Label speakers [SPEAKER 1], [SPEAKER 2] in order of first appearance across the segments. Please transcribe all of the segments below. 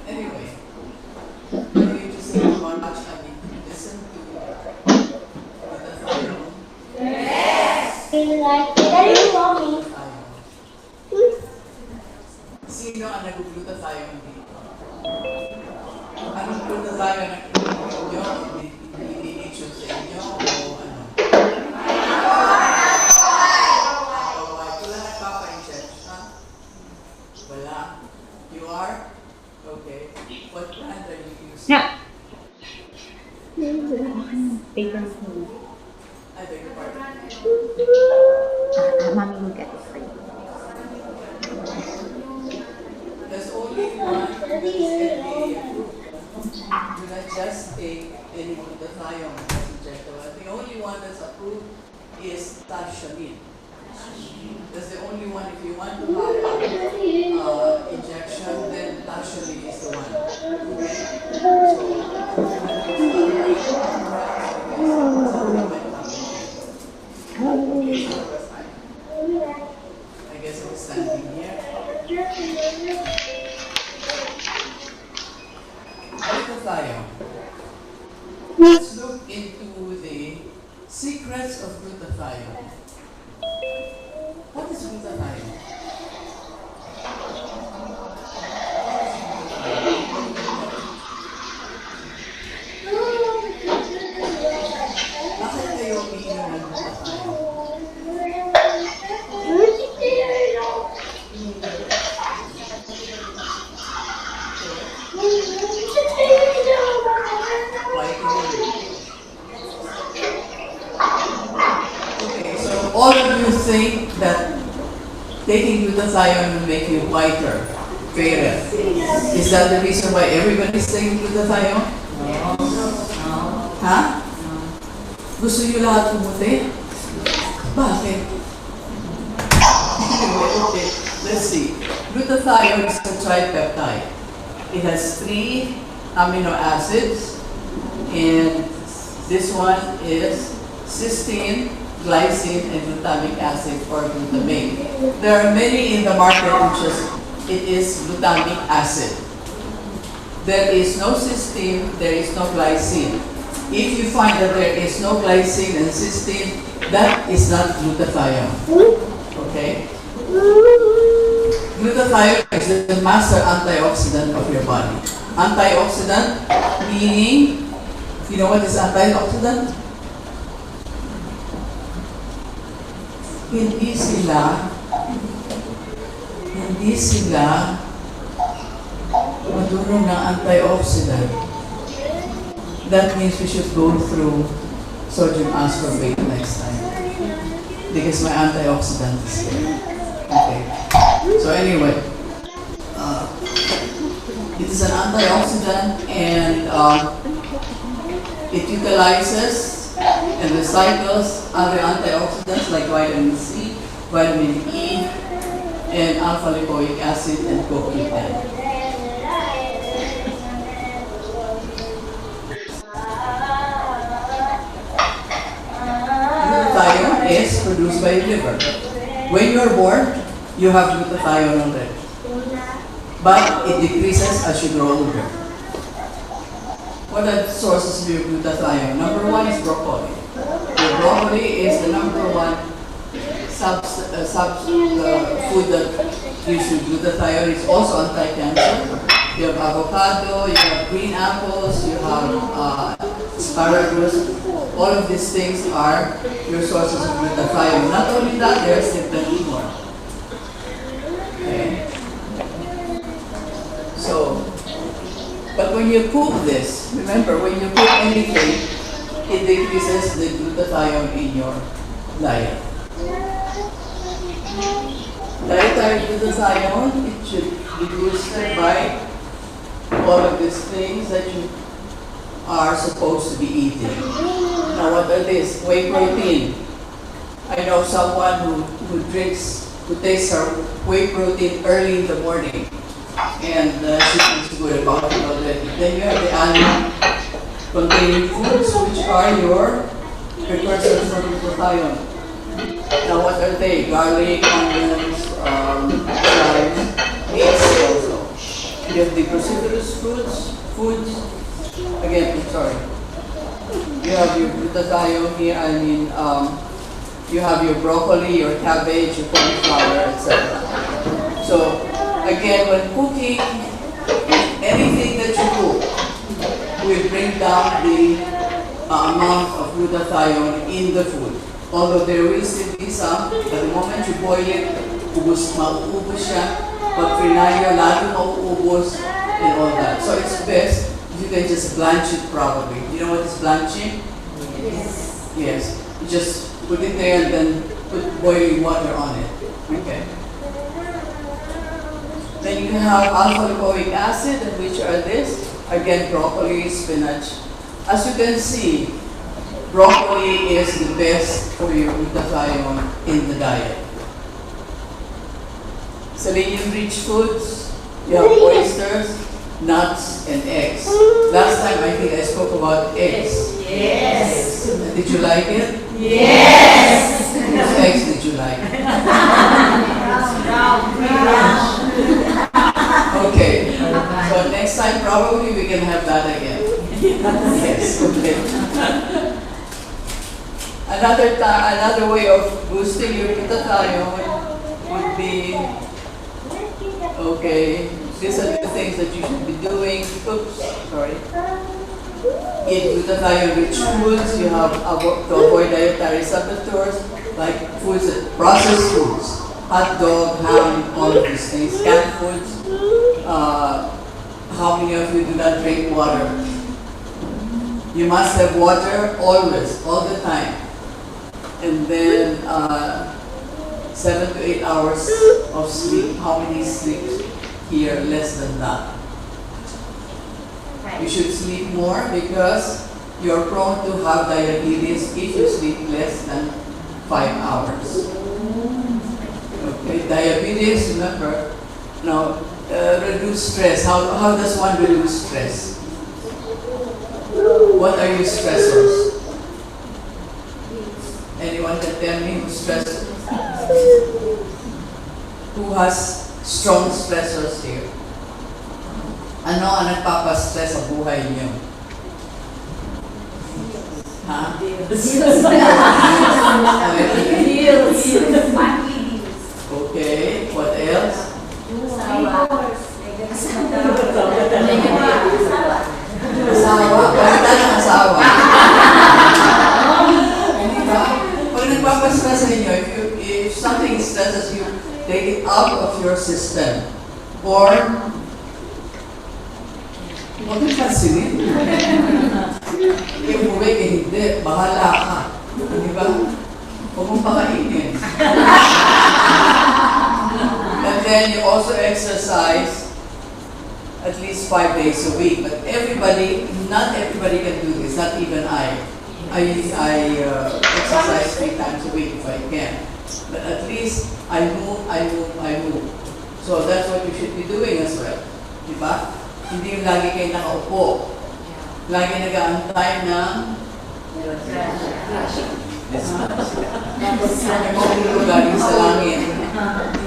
[SPEAKER 1] Anyway, you just say you want much, I need to listen to glutathione. Sino ang nag-glutathione dito? Anong glutathione ang inumin nyo? Ini-issue sa inyo o ano? Alka-white. Wala nagpapa-inject, ha? Wala. You are? Okay. What brand are you using?
[SPEAKER 2] Yeah. Paper.
[SPEAKER 1] I beg your pardon.
[SPEAKER 2] Mommy will get it for you.
[SPEAKER 1] There's only one that is FDA approved. Do not just take any glutathione as injectable. The only one that's approved is tashamin. That's the only one. If you want to have injection, then tashamin is the one. I guess I was standing here. Glutathione. Let's look into the secrets of glutathione. What is glutathione? Bakit kayo umiinom ng glutathione? Okay, so all of you think that taking glutathione will make you whiter, fairer. Is that the reason why everybody's taking glutathione? Ha? Gusto niyo lahat pumuti? Bakit? Anyway, okay, let's see. Glutathione is a tripeptide. It has 3 amino acids, and this one is cysteine, glycine, and glutamic acid or glutamate. There are many in the market which it is glutamic acid. There is no cysteine, there is no glycine. If you find that there is no glycine and cysteine, that is not glutathione. Okay? Glutathione is the master antioxidant of your body. Antioxidant meaning, you know what is antioxidant? Hindi sila madurong ng antioxidant. That means we should go through sodium ascorbate next time. Because my antioxidant is there. Okay. So anyway, it is an antioxidant and it utilizes and recycles other antioxidants like vitamin C, vitamin E, and alpha-lipoic acid and CoQ10. Glutathione is produced by the liver. When you are born, you have glutathione already. But it decreases as you grow older. What are the sources of your glutathione? Number 1 is broccoli. The broccoli is the number 1 food that gives you glutathione. It's also anti-cancer. You have avocado, you have green apples, you have asparagus. All of these things are your sources of glutathione. Not only that, there's plenty more. Okay. So, but when you cook this, remember, when you cook anything, it decreases the glutathione in your diet. Dietary glutathione, it should be boosted by all of these things that you are supposed to be eating. Now what are these? Whey protein. I know someone who takes her whey protein early in the morning. And she feels good about it already. Then you have the animal containing foods, which are your precursors for glutathione. Now what are they? Garlic, onions, chives, meats also. You have the cruciferous foods. Again, I'm sorry. You have your glutathione here, you have your broccoli, your cabbage, your cauliflower, etc. So, again, when cooking, anything that you cook will bring down the amount of glutathione in the food. Although there will still be some, but the moment you boil it, mauubos siya. Pag frinayo, lalo mauubos and all that. So it's best if you can just blanch it properly. You know what is blanching?
[SPEAKER 2] Yes.
[SPEAKER 1] Yes. You just put it there and then put boiling water on it. Okay. Then you have alpha-lipoic acid, and which are this? Again, broccoli, spinach. As you can see, broccoli is the best for your glutathione in the diet. Selenium-rich foods, you have oysters, nuts, and eggs. Last time I think I spoke about eggs.
[SPEAKER 2] Yes.
[SPEAKER 1] Did you like it?
[SPEAKER 2] Yes.
[SPEAKER 1] Which eggs did you like? Okay, so next time probably we can have that again. Yes, okay. Another way of boosting your glutathione would be, okay, these are the things that you should be doing. Oops, sorry. Eat glutathione-rich foods. You have to avoid dietary saboteurs like processed foods, hot dog, ham, all of these things, canned foods. How many of you do not drink water? You must have water always, all the time. And then 7 to 8 hours of sleep. How many sleep here? Less than that. You should sleep more because you're prone to have diabetes if you sleep less than 5 hours. Okay, diabetes, remember, now reduce stress. How does one reduce stress? What are your stressors? Anyone can tell me who's stressed? Who has strong stressors here? Ano ang nagpapastress sa buhay niyo? Ha? Okay, what else? Asawa. Pagkita ng asawa. Hindi ba? Pag nagpapastress sa inyo, if something stresses you, take it out of your system. Or, huwag kang pansinin. Yung buwig, hindi. Bahala ka. Di ba? Huwag mong pakainin. And then you also exercise at least 5 days a week. But not everybody can do this. Not even I. I exercise 3 times a week if I can. But at least I move. So that's what you should be doing as well. Diba? Hindi yung lagi kayo nakaupo. Lagi nag-aantay ng mahulog galing sa langit.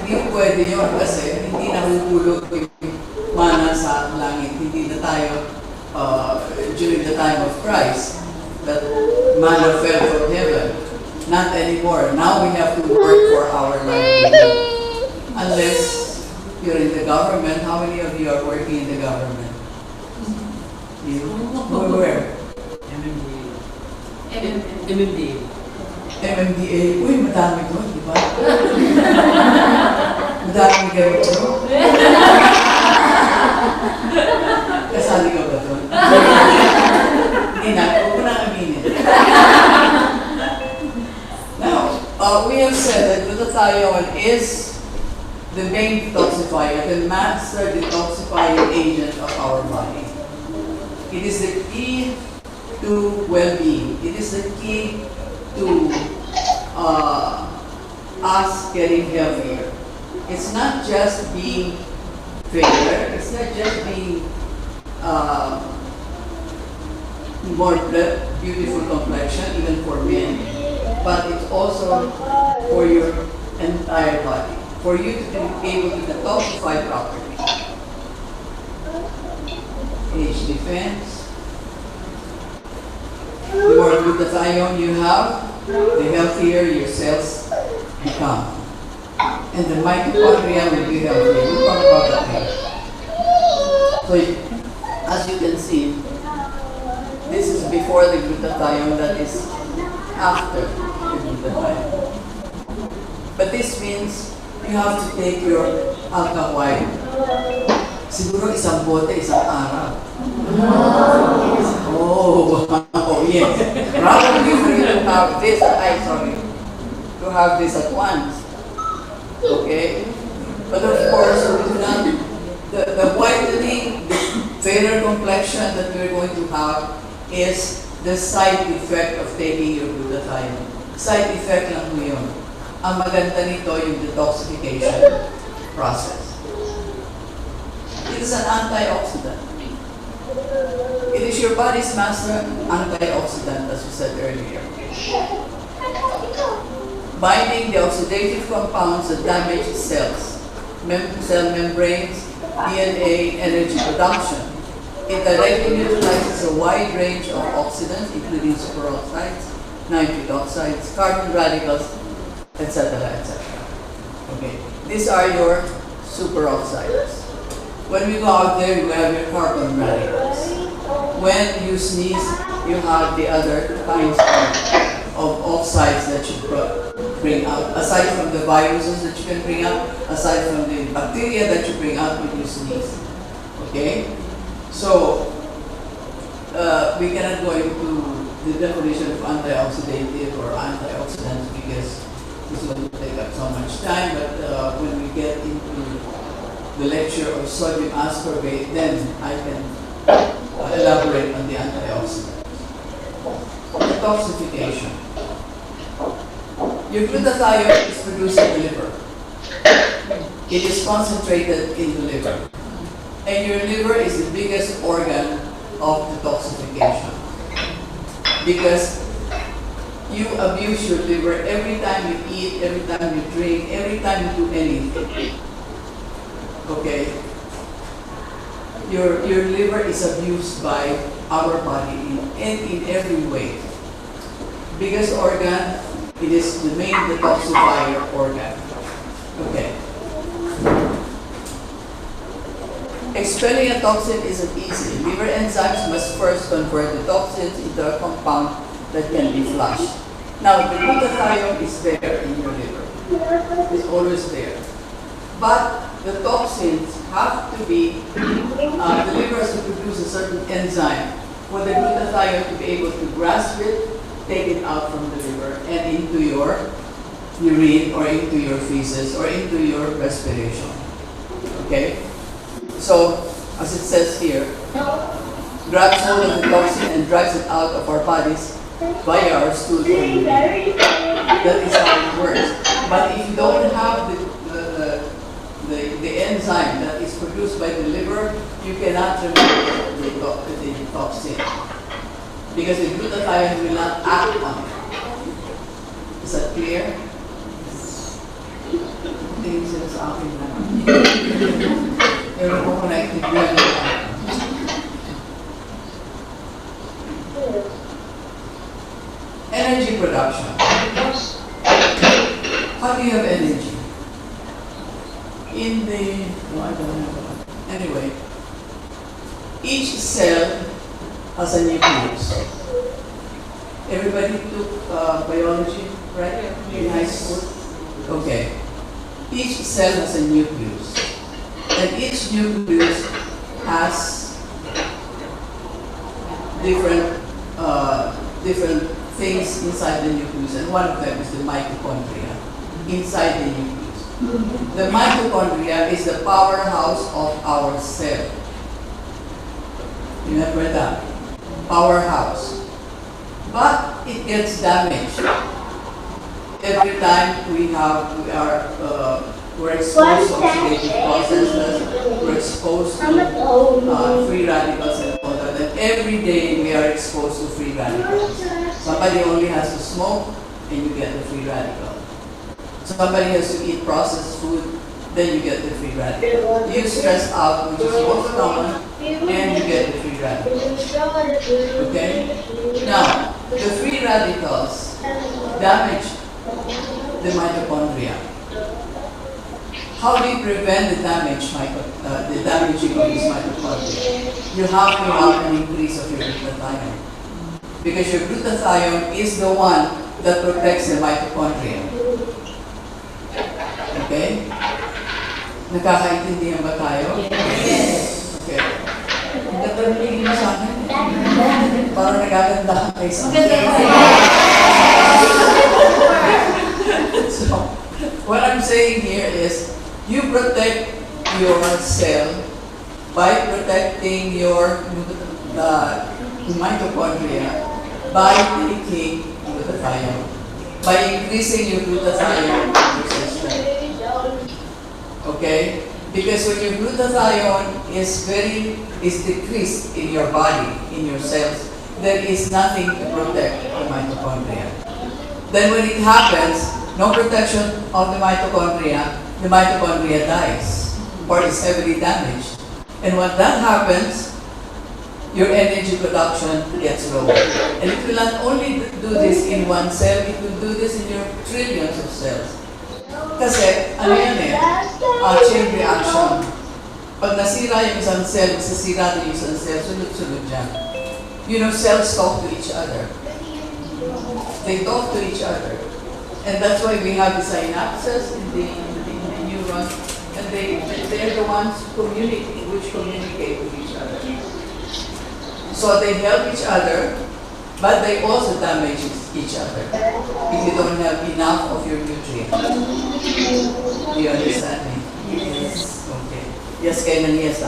[SPEAKER 1] Hindi pwede yun kasi hindi nahuhulog yung mana sa langit. Hindi na tayo during the time of Christ that manna fell from heaven. Not anymore. Now we have to work for our livelihood. Unless you're in the government. How many of you are working in the government? You? Where? MMDA. Uy, madami doon, di ba? Madami ganito. Kasali ka ba doon? Hindi na, huwag ko na aminin. Now, we have said that glutathione is the main detoxifier, the master detoxifying agent of our body. It is the key to well-being. It is the key to us getting healthier. It's not just being fairer. It's not just being more beautiful complexion, even for men, but it's also for your entire body, for you to be able to detoxify properly. defense. The more glutathione you have, the healthier your cells become. And the mitochondria will be healthy. We'll talk about that later. So, as you can see, this is before the glutathione, that is after the glutathione. But this means you have to take your Alka-white. Siguro isang bote, isang araw. Oh, yes. Probably for you to have this, to have this at once. Okay? But of course, we do not, the whitening, the fairer complexion that we're going to have is the side effect of taking your glutathione. Side effect lang po yun. Ang maganda nito yung detoxification process. It is an antioxidant. It is your body's master antioxidant, as we said earlier. Binding the oxidative compounds that damage cells, cell membranes, DNA, energy production. It directly neutralizes a wide range of oxidants, including superoxides, nitric oxides, carbon radicals, etc., etc. Okay, these are your superoxides. When we go out there, you have your carbon radicals. When you sneeze, you have the other kinds of oxides that you bring out, aside from the viruses that you can bring out, aside from the bacteria that you bring out when you sneeze. Okay? So, we cannot go into the definition of antioxidative or antioxidants because this will take up so much time, but when we get into the lecture of sodium ascorbate, then I can elaborate on the antioxidants. Detoxification. Your glutathione is produced in the liver. It is concentrated in the liver. And your liver is the biggest organ of detoxification. Because you abuse your liver every time you eat, every time you drink, every time you do anything. Okay? Your liver is abused by our body in every way. Biggest organ, it is the main detoxifier organ. Okay. Expelling a toxin isn't easy. Liver enzymes must first convert the toxins into a compound that can be flushed. Now, the glutathione is there in your liver. It's always there. But the toxins have to be, the liver has to produce a certain enzyme for the glutathione to be able to grasp it, take it out from the liver and into your urine or into your feces or into your respiration. Okay? So, as it says here, grabs hold of the toxin and drives it out of our bodies via our stool or urine. That is how it works. But if you don't have the enzyme that is produced by the liver, you cannot remove the toxin. Because the glutathione will not act on it. Is that clear? Tingin sila sa akin na. Meron ko connected yan. Energy production. How do you have energy? In the, I don't know. Anyway, each cell has a nucleus. Everybody took biology, right? In high school? Okay. Each cell has a nucleus. And each nucleus has different things inside the nucleus. And one of them is the mitochondria inside the nucleus. The mitochondria is the powerhouse of our cell. You have read that? Powerhouse. But it gets damaged every time we're exposed to oxidative processes, we're exposed to free radicals and all that. And every day we are exposed to free radicals. Somebody only has to smoke and you get the free radical. Somebody has to eat processed food, then you get the free radical. You stress out, which is most common, and you get the free radical. Okay? Now, the free radicals damage the mitochondria. How do you prevent the damaging of these mitochondria? You have to have an increase of your glutathione. Because your glutathione is the one that protects the mitochondria. Okay? Nakakaintindihan ba tayo?
[SPEAKER 2] Yes.
[SPEAKER 1] Okay. Hindi ka nagiging sa akin. Parang nagaganda ka kayo sa So, what I'm saying here is, you protect your cell by protecting your mitochondria by taking glutathione, by increasing your glutathione system. Okay? Because when your glutathione is decreased in your body, in your cells, there is nothing to protect the mitochondria. Then when it happens, no protection of the mitochondria dies or is heavily damaged. And when that happens, your energy production gets lower. And it will not only do this in one cell, it will do this in your trillions of cells. Kasi, ano yan chain reaction. Pag nasira yung isang cell, masasira din yung isang cell, sunod-sunod dyan. You know, cells talk to each other. They talk to each other. And that's why we have the synapses in the neurons, and they're the ones which communicate with each other. So they help each other, but they also damage each other if you don't have enough of your nutrients. Do you understand me?
[SPEAKER 2] Yes.
[SPEAKER 1] Okay. Yes, kayo ng yes,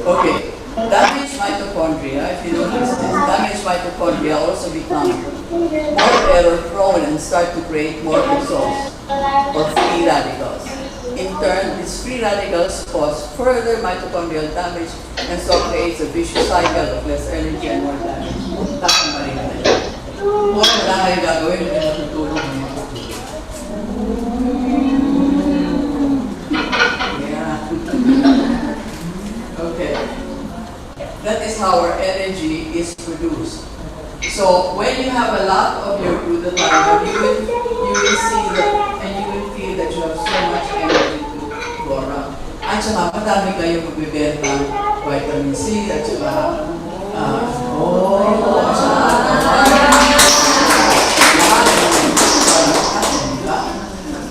[SPEAKER 1] Okay. Damaged mitochondria, if you notice this, damaged mitochondria also become more error-prone and start to create more exhaust or free radicals. In turn, these free radicals cause further mitochondrial damage and so creates a vicious cycle of less energy and more damage. Tapos na rin natin. Kung wala kayo gagawin, hindi natutulog ng mga tutulog. Yeah. Okay. That is how our energy is produced. So when you have a lot of your glutathione, you will see that, and you will feel that you have so much energy to go around. At saka madami kayong magbibenta vitamin C at saka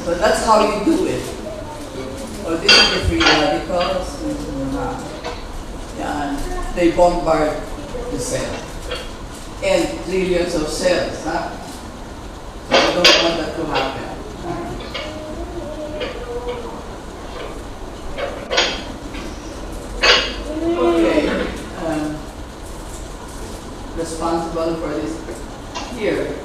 [SPEAKER 1] so that's how you do it. Oh, these are the free radicals. Yan. They bombard the cell. And trillions of cells, huh? So you don't want that to happen. Okay. Responsible for this here.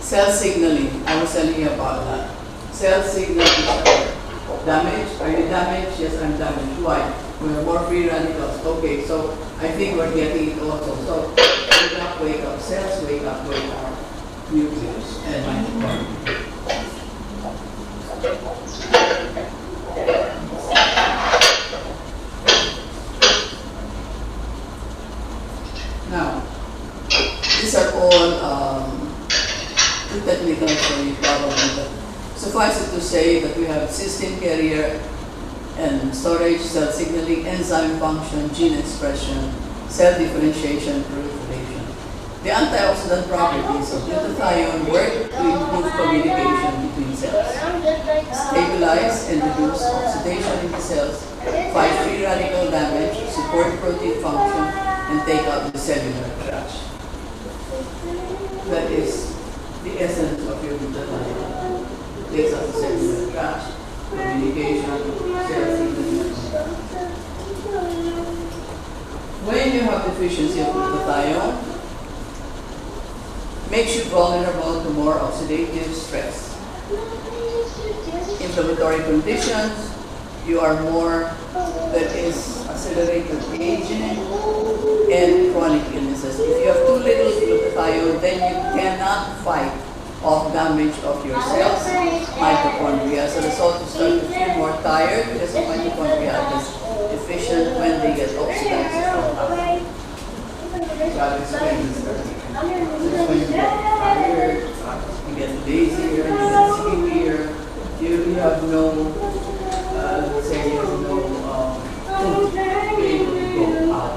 [SPEAKER 1] Cell signaling. I was telling you about that. Cell signaling. Damage? Are you damaged? Yes, I'm damaged. Why? We have more free radicals. Okay, so I think we're getting it also. So wake up, cells, wake up, nucleus, and mitochondria. Now, these are all too technical for you probably, but suffice it to say that we have cysteine carrier and storage, cell signaling, enzyme function, gene expression, cell differentiation, proliferation. The antioxidant properties of glutathione work to improve communication between cells, stabilize and reduce oxidation in the cells, fight free radical damage, support protein function, and take out the cellular trash. That is the essence of your glutathione. It takes out the cellular trash, communication, cell signaling. When you have deficiency of glutathione, makes you vulnerable to more oxidative stress. Inflammatory conditions, you are more, that is accelerated aging and chronic illnesses. If you have too little glutathione, then you cannot fight of damage of your cells, mitochondria. So the result, you start to feel more tired because the mitochondria are just efficient when they get oxidized. So I'll explain this earlier. So when you get tired, you get lazier, you get sleepier, you have no, let's say you have no to be able to go out.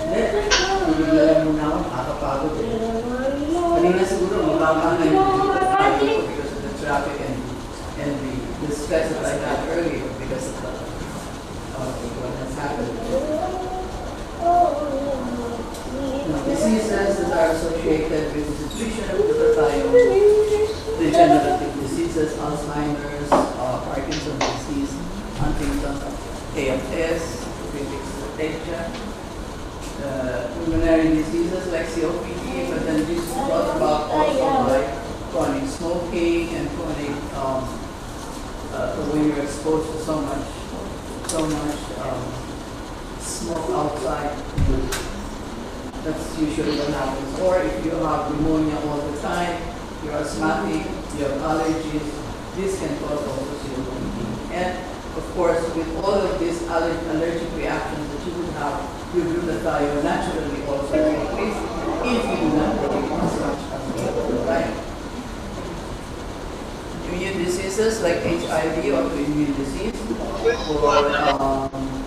[SPEAKER 1] Then, nagigilala mo na ako, nakakapagod eh. Kanina siguro, mababa na yung traffic because of the traffic and the stress that I had earlier because of what has happened. Diseases that are associated with the secretion of glutathione, degenerative diseases, Alzheimer's, Parkinson's disease, Huntington's, ALS, dementia, pulmonary diseases like COPD, but then this is brought about also by chronic smoking and chronic, when you're exposed to so much smoke outside. That's usually what happens. Or if you have pneumonia all the time, you're asthmatic, you have allergies, this can cause also COPD. And of course, with all of these allergic reactions that you would have, your glutathione naturally also increases if you do not take as much as possible, right? Immune diseases like HIV, autoimmune disease, or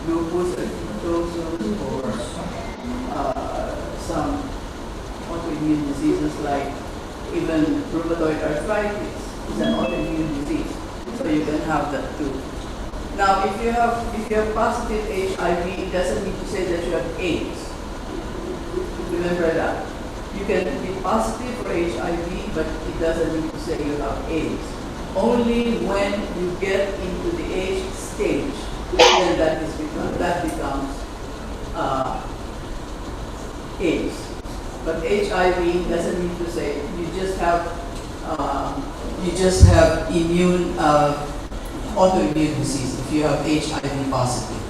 [SPEAKER 1] lupus, erythematosus, or some autoimmune diseases like even rheumatoid arthritis is an autoimmune disease, so you can have that too. Now, if you have positive HIV, it doesn't mean to say that you have AIDS. Remember that. You can be positive for HIV, but it doesn't mean to say you have AIDS. Only when you get into the AIDS stage, then that becomes AIDS. But HIV doesn't mean to say you just have immune autoimmune disease if you have HIV positive.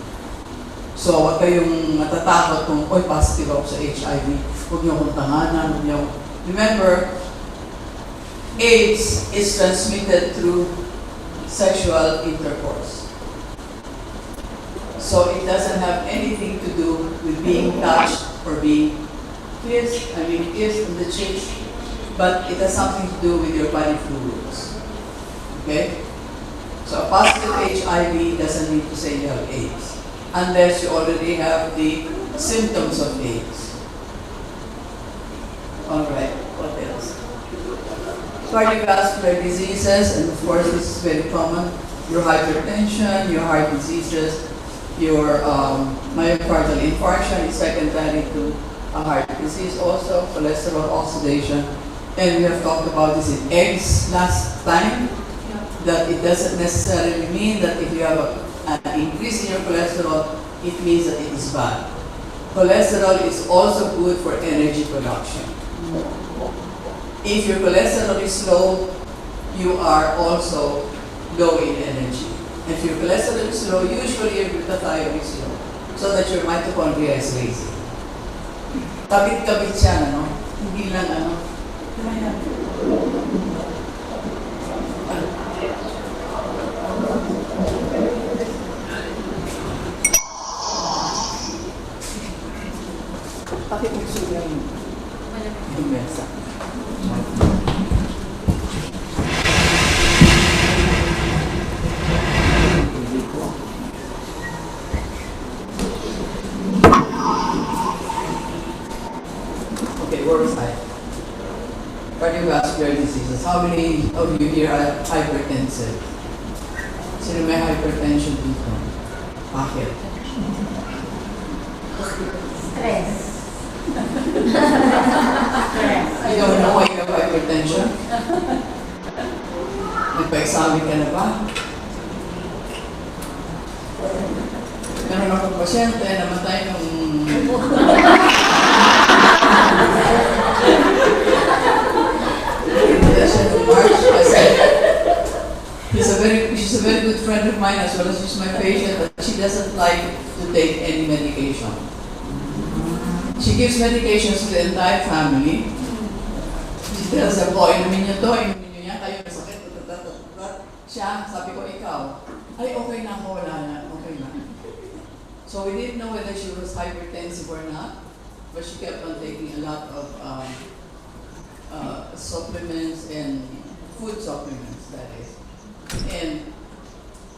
[SPEAKER 1] So huwag kayong natatakot kung positive ako sa HIV. Huwag niyo akong tanganan. Remember, AIDS is transmitted through sexual intercourse. So it doesn't have anything to do with being touched or being kissed on the cheeks, but it has something to do with your body fluids. Okay? So a positive HIV doesn't mean to say you have AIDS, unless you already have the symptoms of AIDS. Alright, what else? Cardiovascular diseases, and of course this is very common, your hypertension, your heart diseases, your myocardial infarction is secondary to a heart disease also, cholesterol oxidation, and we have talked about this in eggs last time, that it doesn't necessarily mean that if you have an increase in your cholesterol, it means that it is bad. Cholesterol is also good for energy production. If your cholesterol is low, you are also low in energy. If your cholesterol is low, usually your glutathione is low, so that your mitochondria is lazy. Kabit-kabit siya, no? Hindi lang Pakipugso lang yung mesa. Okay, where was I? Cardiovascular diseases. How many of you here are hypertensive? Sino may hypertension dito? Bakit?
[SPEAKER 2] Stress.
[SPEAKER 1] You don't know why you have hypertension? Nagpa-examine ka na ba? Meron akong pasyente, namatay nung... March, I said, she's a very good friend of mine as well as she's my patient, but she doesn't like to take any medication. She gives medications to the entire family. She Dahil sabi ko, inumin niyo to, inumin niyo yan, kayo masakit, siya, sabi ko, ikaw, ay okay na ako, wala na, okay na. So we didn't know whether she was hypertensive or not, but she kept on taking a lot of supplements and food supplements, that is. And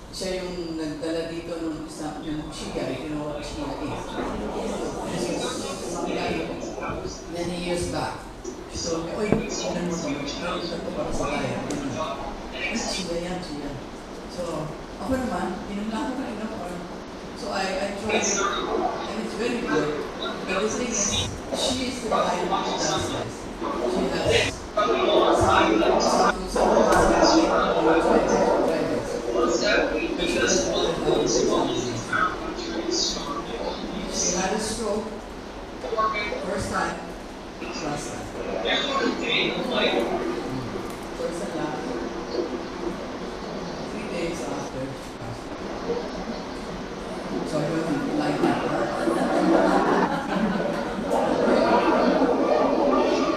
[SPEAKER 1] siya yung nagdala dito nung isa, yung Shiga, you know what Shiga is. Many years back, she told me, oy, ano mo ito para sa tayo. Shiga yan, Shiga. So, ako naman, inom lang ako na inom. So I tried it, and it's very good. But the thing is, she is the kind who does this. She has she had a stroke, first time, last time. First and last. 3 days after. So I don't like that.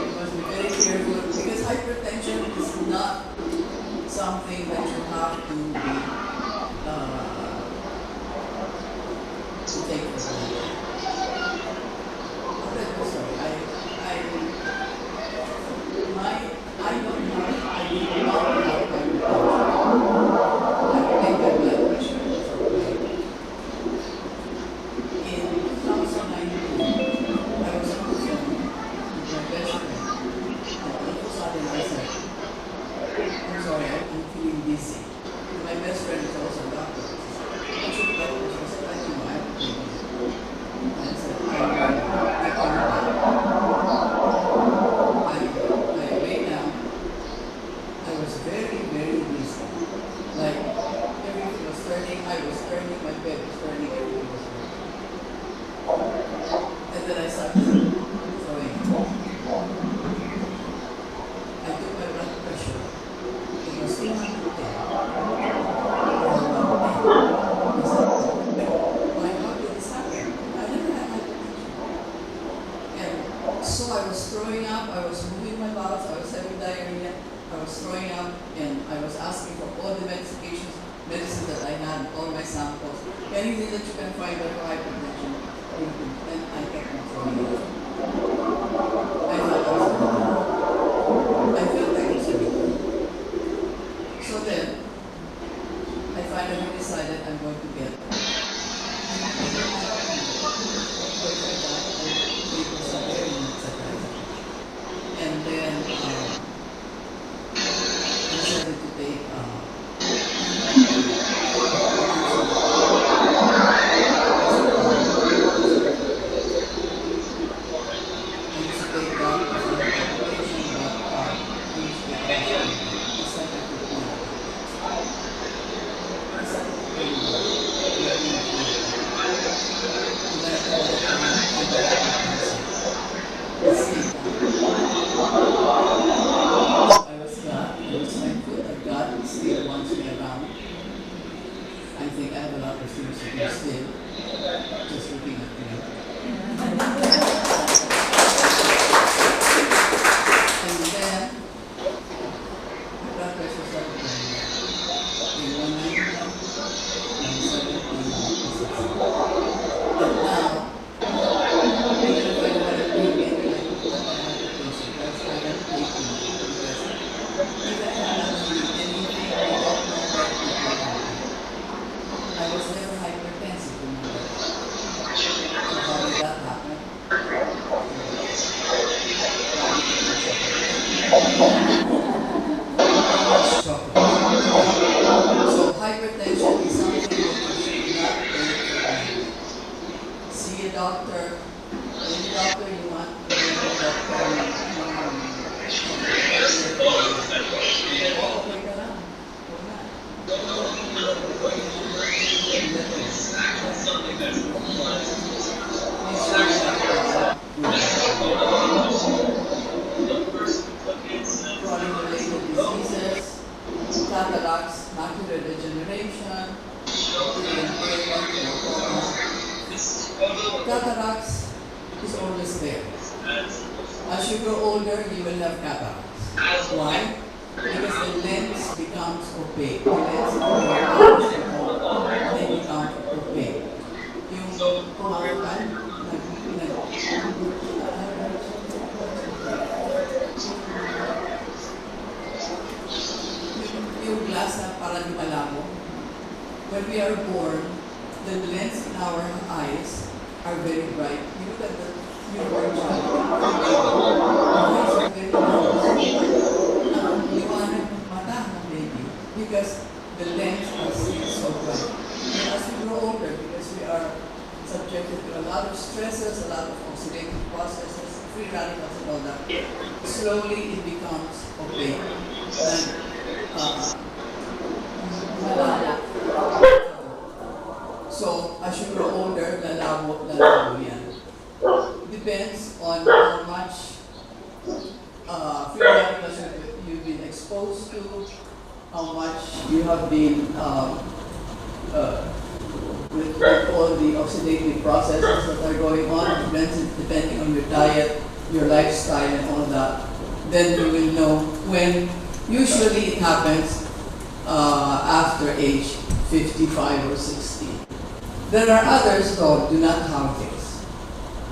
[SPEAKER 1] You must be very careful because hypertension is not something that you have to be to take for granted. Sorry, I don't have, I do not have hypertension. I take my blood pressure. In 2019, I was on the phone with my best friend, and all of a sudden I said, I'm sorry, I'm feeling dizzy. My best friend is also a doctor. What's your blood pressure? I said, I don't know, I have to take it. I said, I lay down. I was very, very dizzy. Like, everything was turning, I was turning, my bed was turning, everything was turning. And then I started throwing. I took my blood pressure. It was 210. I said, why, how did this happen? I never had hypertension. And so I was throwing up, I was moving my bowels, I was having diarrhea, I was throwing up, and I was asking for all the medicine that I had, all my samples, anything that you can find for hypertension. And I kept on throwing up. I thought I was going to I felt like I was going to So then, I finally decided I'm going to get and then I decided to take I think I have a lot of things to do still, just looking at me. And then, my blood pressure started going up. In 190, 170, and now, even if I don't want to take it, I put on my hypertension. That's why I'm taking it, because even if I'm not doing anything, I don't know what to do. I was never hypertensive in my life. So how did that happen? So hypertension is something that you should not take for granted. See a doctor, any doctor you want, any doctor chronic-related diseases, cataracts, macular degeneration, cataracts is always there. As you grow older, you will have cataracts. Why? Because the lens becomes opaque. The lens becomes they become opaque. Yung kumakan, yung glass na parang di malabo. When we are born, the lens in our eyes are very bright. You look at the newborn child, the eyes are very bright. Liwanag ng mata ng baby because the lens is so bright. And as we grow older, because we are subjected to a lot of stresses, a lot of oxidative processes, free radicals and all that, slowly it becomes opaque. Malala. So, as you grow older, lalabo yan. Depends on how much free radicals you've been exposed to, how much you have been with all the oxidative processes that are going on, depending on your diet, your lifestyle, and all that. Then you will know when. Usually it happens after age 55 or 60. There are others though do not have this.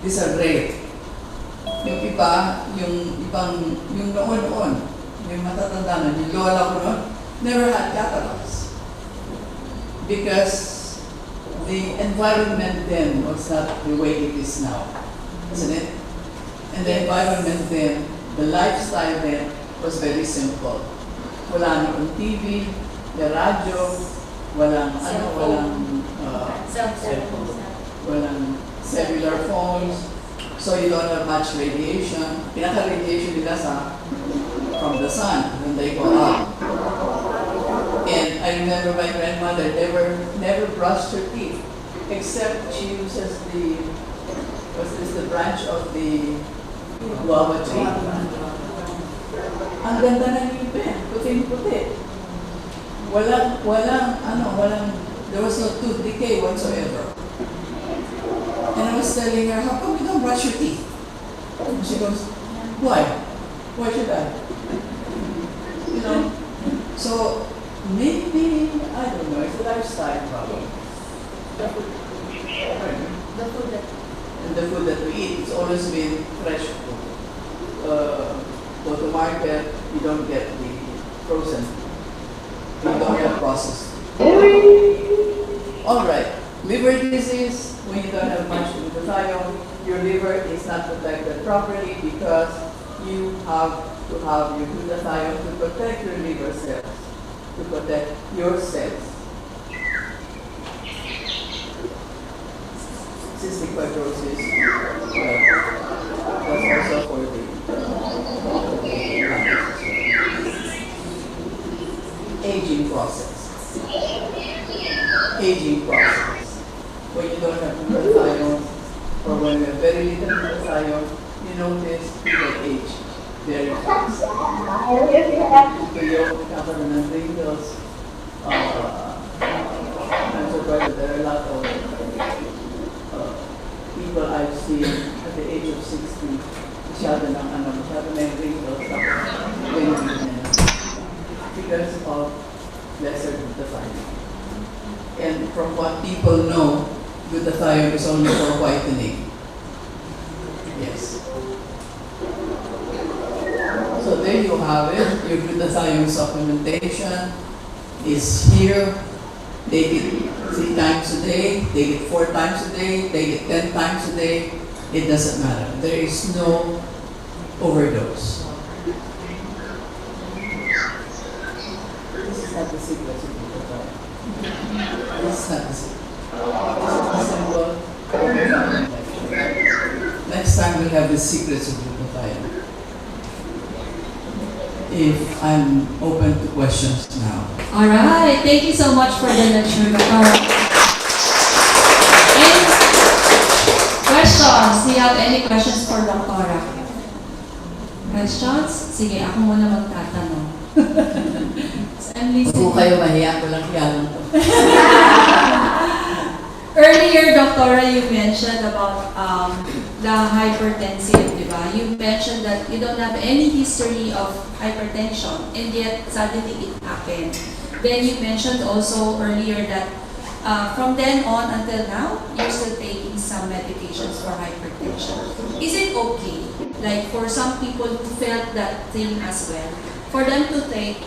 [SPEAKER 1] These are rare. Yung iba, yung noon, yung matatanda na, yung lola ko noon, never had cataracts. Because the environment then was not the way it is now, isn't it? And the environment then, the lifestyle then, was very simple. Wala nang TV, the radyo, walang cellular phones, so you don't have much radiation. Pinaka-radiation nila from the sun when they go out. And I remember my grandmother never brushed her teeth, except she uses the branch of the guava tree. Ang ganda ng ngipin, puting-puti. There was no tooth decay whatsoever. And I was telling her, how come you don't brush your teeth? And she goes, why? Why should I? You know? So, maybe, I don't know, it's a lifestyle problem. And the food that we eat, it's always been fresh food. Go to market, you don't get the frozen. You don't get processed. All right, liver disease, when you don't have much glutathione, your liver is not protected properly because you have to have your glutathione to protect your liver cells, to protect your cells. Cystic fibrosis, that's also for the aging process. When you don't have glutathione, or when you have very little glutathione, you notice you get age very fast. Tuyo, nagkakaroon ng wrinkles. I'm surprised that there are a lot of people I've seen at the age of 60, masyado na yung wrinkles, because of lesser glutathione. And from what people know, glutathione is only for whitening. Yes. So there you have it. Your glutathione supplementation is here. Take it 3 times a day, take it 4 times a day, take it 10 times a day. It doesn't matter. There is no overdose. This is not the secret of glutathione. This is not the secret. This is simple. Next time we'll have the secrets of glutathione. If I'm open to questions now.
[SPEAKER 3] All right. Thank you so much for the lecture, Dr. Any questions? Do you have any questions for Dr. Questions? Sige, ako muna magtatanong. So, I'm listening.
[SPEAKER 1] Kung kayo mahiya, walang hiya lang to.
[SPEAKER 3] Earlier, Doctora, you mentioned about the hypertensive, di ba? You mentioned that you don't have any history of hypertension and yet suddenly it happened. Then you mentioned also earlier that from then on until now, you're still taking some medications for hypertension. Is it okay, like for some people who felt that thing as well, for them to take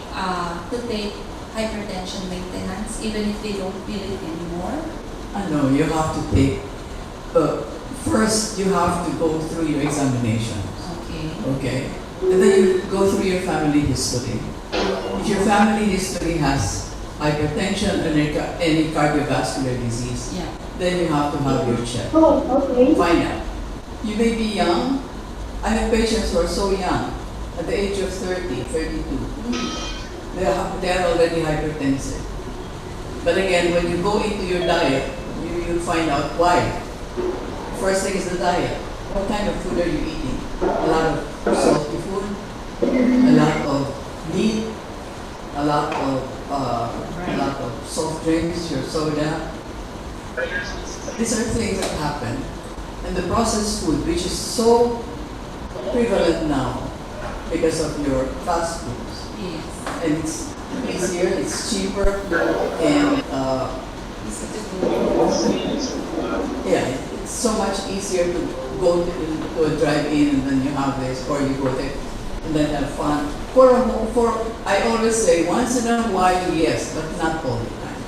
[SPEAKER 3] hypertension maintenance even if they don't feel it anymore?
[SPEAKER 1] No, you have to take, first you have to go through your examination.
[SPEAKER 3] Okay.
[SPEAKER 1] Okay? And then you go through your family history. If your family history has hypertension and any cardiovascular disease,
[SPEAKER 3] Yeah.
[SPEAKER 1] then you have to have your check.
[SPEAKER 2] Oh, okay.
[SPEAKER 1] Find out. You may be young. I have patients who are so young, at the age of 30, 32. They are already hypertensive. But again, when you go into your diet, you find out why. First thing is the diet. What kind of food are you eating? A lot of salty food, a lot of meat, a lot of soft drinks, your soda. These are things that happen. And the processed food, which is so prevalent now because of your fast foods.
[SPEAKER 3] Yes.
[SPEAKER 1] And it's easier, it's cheaper, and yeah, it's so much easier to go to a drive-in and then you have this, or you go there and then have fun. I always say, once in a while, yes, but not all the time.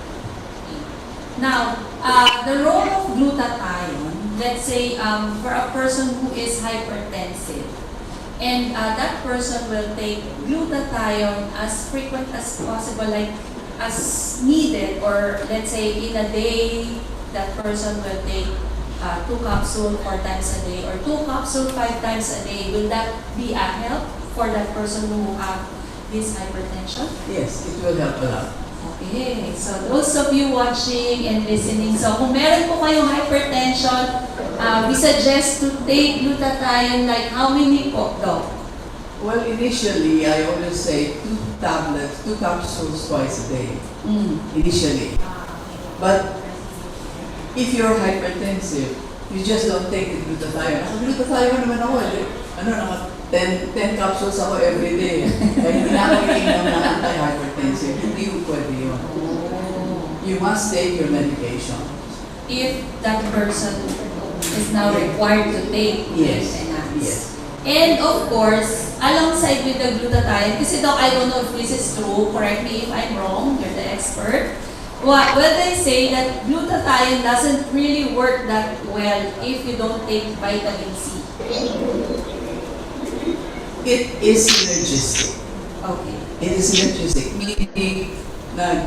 [SPEAKER 3] Now, the role of glutathione, let's say for a person who is hypertensive, and that person will take glutathione as frequent as possible, like as needed, or let's say in a day, that person will take 2 capsules 4 times a day, or 2 capsules 5 times a day. Will that be a help for that person who have this hypertension?
[SPEAKER 1] Yes, it will help a lot.
[SPEAKER 3] Okay, so those of you watching and listening, so kung meron po kayong hypertension, we suggest to take glutathione, like how many po, Doc?
[SPEAKER 1] Well, initially, I always say 2 tablets, 2 capsules twice a day, initially. But if you're hypertensive, you just don't take the glutathione. Glutathione naman ako, 10 capsules ako every day. Kaya hindi na ako iinom ng anti-hypertensive. Hindi ko pwede yun. You must take your medication.
[SPEAKER 3] If that person is now required to take
[SPEAKER 1] Yes.
[SPEAKER 3] maintenance.
[SPEAKER 1] Yes.
[SPEAKER 3] And of course, alongside with the glutathione, kasi Doc, I don't know if this is true, correct me if I'm wrong, you're the expert. Well, they say that glutathione doesn't really work that well if you don't take vitamin C.
[SPEAKER 1] It is synergistic.
[SPEAKER 3] Okay.
[SPEAKER 1] It is synergistic. Meaning,
[SPEAKER 3] They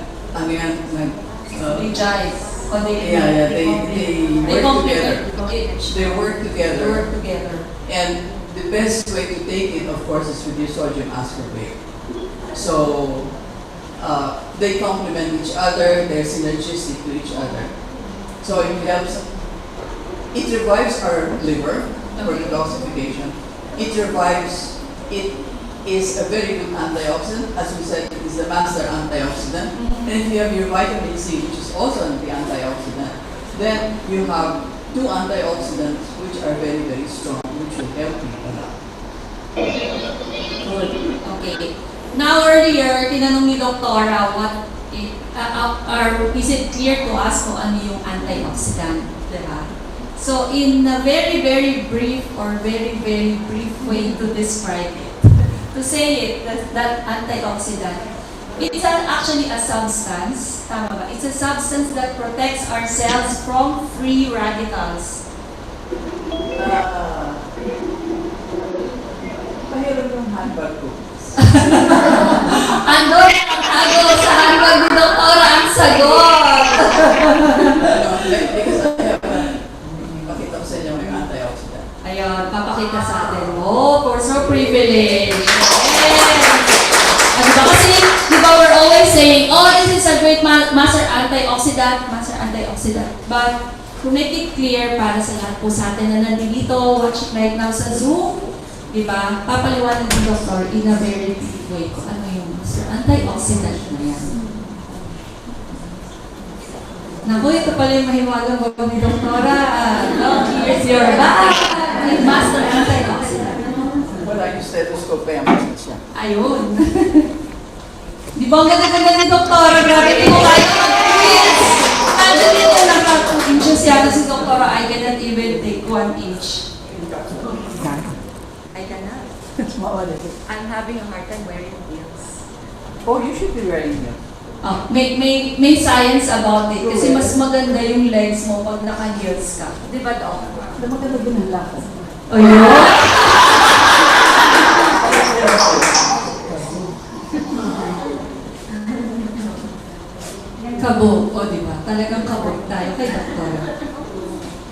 [SPEAKER 3] jive. Or they
[SPEAKER 1] they work together.
[SPEAKER 3] They
[SPEAKER 1] They work together.
[SPEAKER 3] work together.
[SPEAKER 1] And the best way to take it, of course, is with your sodium ascorbate. So, they complement each other, they're synergistic to each other. So it helps, it revives our liver for detoxification. It is a very good antioxidant. As we said, it is the master antioxidant. And if you have your vitamin C, which is also the antioxidant, then you have 2 antioxidants which are very, very strong, which will help you a lot.
[SPEAKER 3] Good. Okay. Now earlier, tinanong ni Doktora is it clear to us kung ano yung antioxidant, diba? So in a very, very brief or very, very brief way to describe it, to say it, that antioxidant, it's actually a substance, tama ba? It's a substance that protects our cells from free radicals.
[SPEAKER 1] Pahiram yung handbag ko.
[SPEAKER 3] Andun ang tago sa handbag ni Doktora ang sagot!
[SPEAKER 1] Because I have pakita ko sa inyo yung antioxidant.
[SPEAKER 3] Ayun, papakita sa atin. Oh, for so privilege. Yes! Diba kasi, diba we're always saying, oh, this is a great master antioxidant. But, to make it clear para sa lahat po sa atin na nandito, watching right now sa Zoom, diba, papaliwanag ni Doctor in a very brief way kung ano yung master antioxidant na yan. Naku, ito pala yung mahiwagang bago ni Doktora. No, here's your bag. Master antioxidant.
[SPEAKER 1] Wala yung stethoscope kaya masin siya.
[SPEAKER 3] Ayun. Di ba ang ganda-ganda ni Doktora? Grabe, hindi mo kaya mag-quiz. Imagine nyo lang pa 2 inches yata si Doktora. I cannot even take 1 inch.
[SPEAKER 2] I cannot.
[SPEAKER 1] Mawala ito.
[SPEAKER 2] I'm having a hard time wearing heels.
[SPEAKER 1] Oh, you should be wearing them.
[SPEAKER 3] Oh, may science about it. Kasi mas maganda yung legs mo pag naka-heels ka.
[SPEAKER 2] Di ba, Doc?
[SPEAKER 1] Maganda din ang lakad.
[SPEAKER 3] Ayun. Kabog. O, diba? Talagang kabog tayo kay Doktora.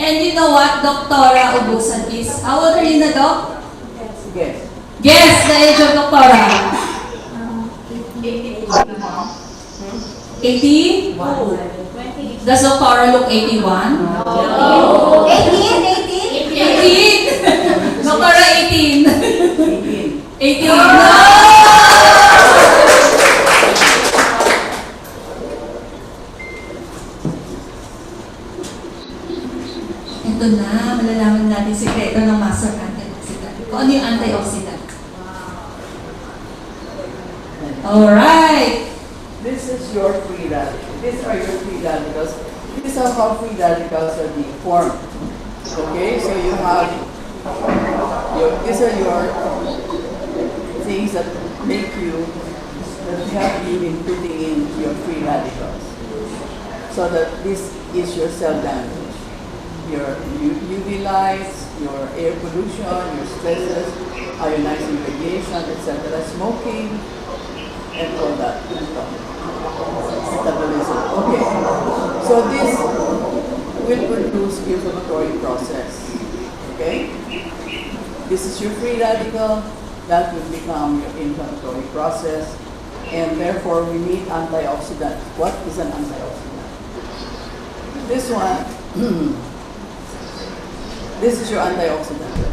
[SPEAKER 3] And you know what? Doktora Obusan is, how old are you na, Doc?
[SPEAKER 1] Yes.
[SPEAKER 3] Guess the age of Doktora. 80? Does Doktora look 81?
[SPEAKER 2] No. 18?
[SPEAKER 3] 18? Doktora 18.
[SPEAKER 1] 18.
[SPEAKER 3] 18. No! Ito na, malalaman natin sikreto ng master antioxidant. Kung ano yung antioxidant. Alright!
[SPEAKER 1] This is your free radicals. These are your free radicals. These are how free radicals are being formed. Okay, so you have these are your things that make you, that have you been putting in your free radicals. So that this is your cell damage. Your UV lights, your air pollution, your stresses, ionizing radiation, etc., smoking, and all that. Metabolism. Okay. So this will produce inflammatory process. Okay? This is your free radical. That will become your inflammatory process. And therefore, we need antioxidant. What is an antioxidant? This one, this is your antioxidant.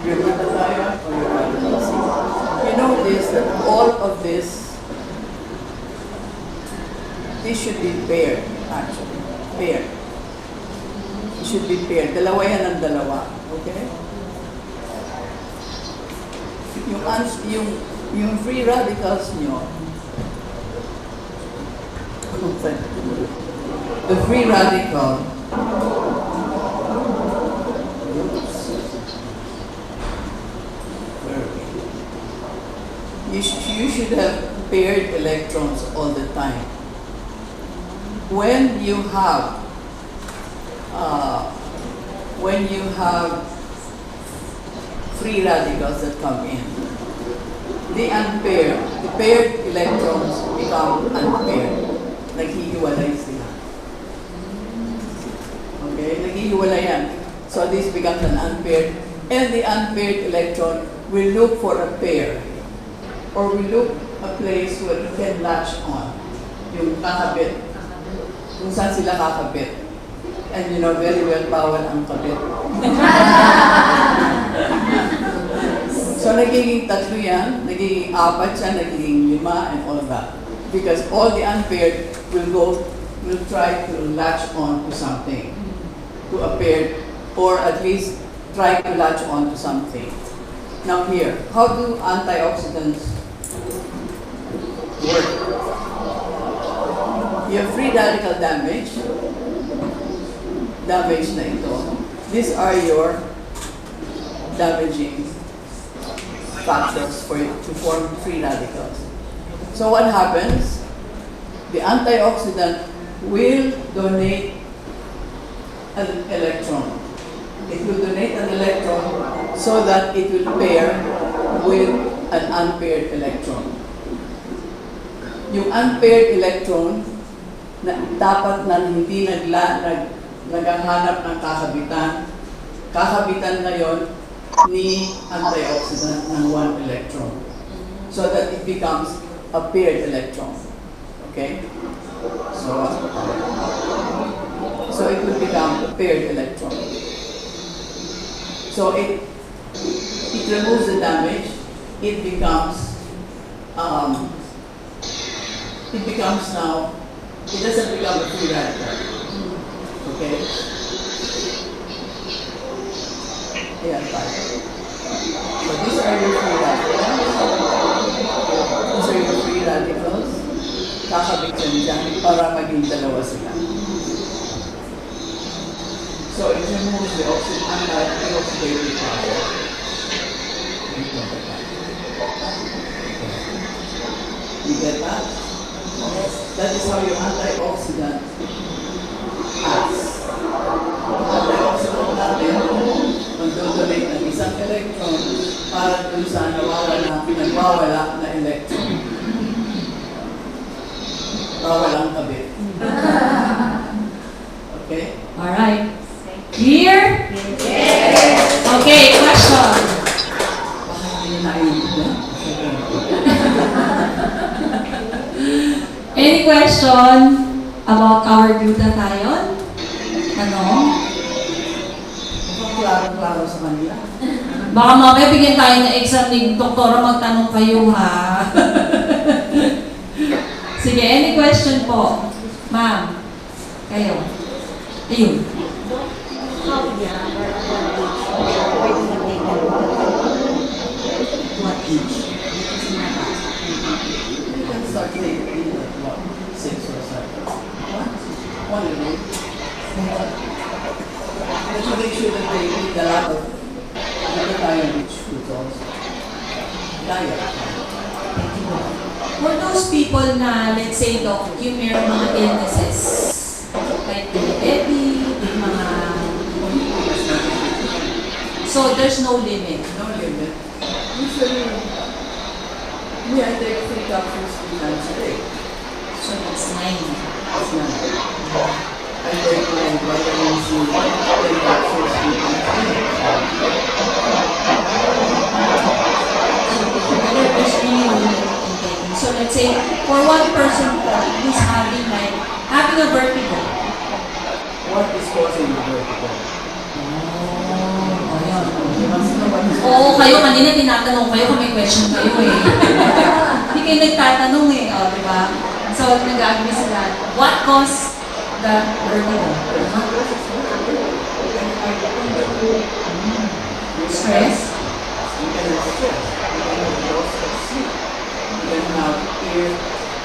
[SPEAKER 1] Your glutathione or your vitamin C. You notice that all of this should be paired, actually. Paired. It should be paired. Dalawa yan ang dalawa. Okay? Yung free radicals nyo, the free radical, you should have paired electrons all the time. When you have free radicals that come in, the paired electrons become unpaired. Naghihiwalay sila. Okay, naghihiwalay yan. So this becomes an unpaired, and the unpaired electron will look for a pair, or will look a place where it can latch on, yung kakabit. Kung saan sila kakabit. And you know very well bawal ang kabit. So nagiging tatlo yan, nagiging apat siya, nagiging 5, and all that. Because all the unpaired will try to latch on to something, to a paired, or at least try to latch on to something. Now here, how do antioxidants work? You have free radical damage na ito. These are your damaging factors for you to form free radicals. So what happens? The antioxidant will donate an electron. It will donate an electron so that it will pair with an unpaired electron. Yung unpaired electron, na dapat na hindi naghahanap ng kakabitan ngayon ni antioxidant ng 1 electron. So that it becomes a paired electron. Okay? So it will become a paired electron. So it removes the damage. It becomes now, it doesn't become a free radical. Okay? Ayan, tayo. So these are your free radicals. These are your free radicals. Kakabit yan dyan para maging dalawa sila. So it removes the anti-oxidative process. You get that? That is how your antioxidant acts. Antioxidant natin, mag-donate ng isang electron para dun sa nagwawala na electron. Bawal ang kabit. Okay?
[SPEAKER 3] Alright. Clear?
[SPEAKER 2] Yes.
[SPEAKER 3] Okay, question.
[SPEAKER 1] Baka hindi na naiintindihan.
[SPEAKER 3] Any question about our glutathione? Ano?
[SPEAKER 1] Mukhang klaro-klaro sa kanila.
[SPEAKER 3] Baka mamaya bigyan tayo ng exam ni doktora, magtanong kayo ha. Sige, any question po? Ma'am, kayo. Ayun.
[SPEAKER 2] How young or what age pwede mag-take a look? What age? Because mata.
[SPEAKER 1] You can start taking at what? 6 or 7. One a day. But you make sure that they eat a lot of glutathione-rich foods also. Diet.
[SPEAKER 3] For those people na, let's say, doc, yung meron mga illnesses, like diabetes, mga... So, there's no limit.
[SPEAKER 1] No limit. Usually, I take 3 capsules 3 times a day.
[SPEAKER 3] So, that's 9.
[SPEAKER 1] That's not it. I take my vitamin C 10 capsules 3 times a day.
[SPEAKER 3] Whether there's really no limit in taking. So, let's say, for one person who's having a vertigo.
[SPEAKER 1] What is causing the vertigo? You must know what is
[SPEAKER 3] Oo, kayo kanina tinatanong kayo kung may question kayo eh. Hindi kayo nagtatanong eh, o, di ba? So, nag-agree sila. What caused the vertigo? Stress?
[SPEAKER 1] You can have stress. You can have loss of sleep. You can have ear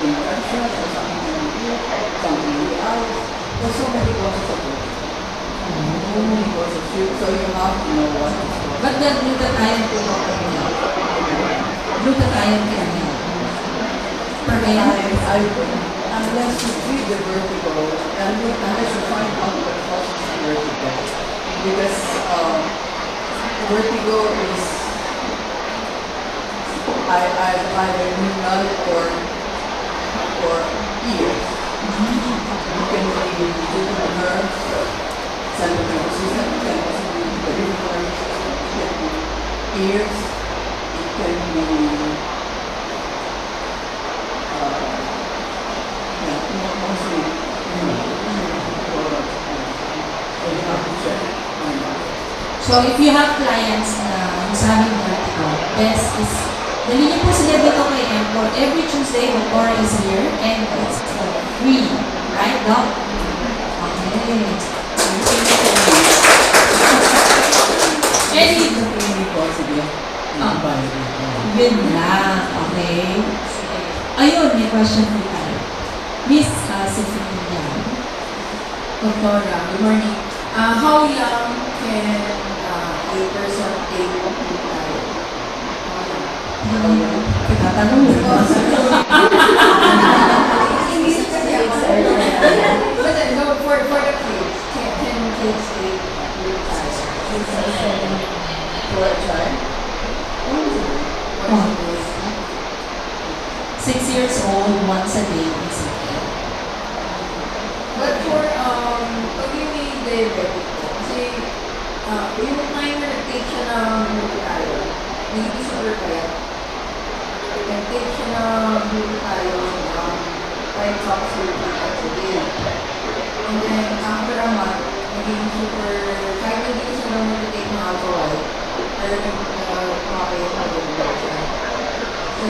[SPEAKER 1] infection or something in the ear, something in the eyes. There's so many causes of it. So many causes of it. So you have to know what is causing.
[SPEAKER 3] But the glutathione po ba can help? Glutathione can help. Prevent?
[SPEAKER 1] Unless you treat the vertigo, unless you find out what causes the vertigo, because vertigo is either neural or ears. You can be due to the nerves, central nervous system, it can also be the peripheral nervous system, it can be ears, it can be mostly so you have to check.
[SPEAKER 3] So, if you have clients na who's having vertigo, best is, dali niyo po sila dito kay Empor. Every Tuesday, Empor is here and it's free. Right, Doc? Okay. Any? Yun lang. Okay. Ayun, may question po tayo. Miss Sophia.
[SPEAKER 4] Doctora, good morning. How young can a person take glutathione?
[SPEAKER 3] Tinatanong mo ba?
[SPEAKER 4] But then, no, for the kids, can kids take glutathione?
[SPEAKER 1] For a child?
[SPEAKER 3] Oh. 6 years old, once a day is okay.
[SPEAKER 4] But for, pag yung may diabetic po, kasi yung time na nag-take siya ng glutathione, may disorder kaya, nag-take siya ng glutathione 5 capsules times a day. And then, after a month, naging super, kahit hindi siya lang mag-take ng Alka-white, pero nag-kumakain na glutathione siya. So,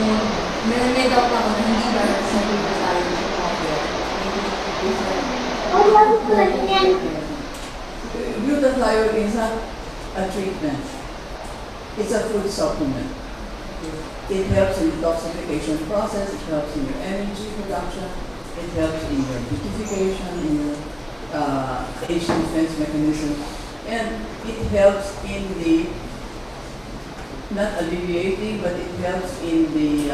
[SPEAKER 4] may doubt ako na hindi ba sa glutathione siya kumakain. Maybe different.
[SPEAKER 1] glutathione is not a treatment. It's a food supplement. It helps in the detoxification process, it helps in your energy production, it helps in your beautification, in your age defense mechanism, and it helps in the, not alleviating, but it helps in the,